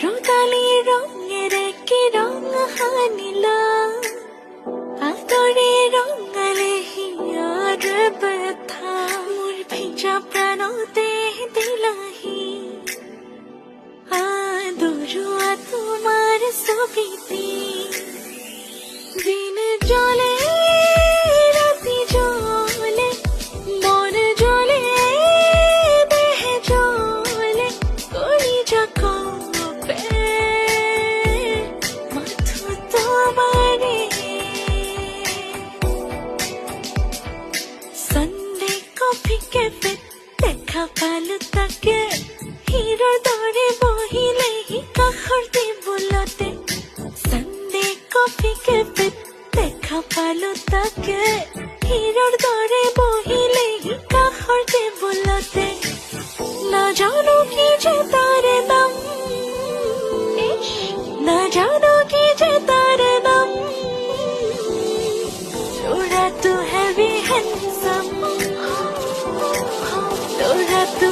রোদালি রঙের কি রং হানিলা আদরে রঙালে হিয়ার ব্যথা মোর ভিজা প্রাণতে দিলাহি আদরুয়া তোমার ছবিতে দিন জলে রাতি জলে মন জলে দেহ জলে করি যা কবে মাথু তোমারে সন্ডে কফি ক্যাফে দেখা পালো তাকে হিরোর দরে বহিলে হি কাখর টেবুলতে সন্ডে কফি ক্যাফে দেখা পালো তাকে হিরোর দরে বহিলে হি কাখর টেবুলতে না জানো কি যে তার নাম না জানো কি যে তার নাম তোরা তো হ্যাভি হ্যান্ডসাম তোরা তো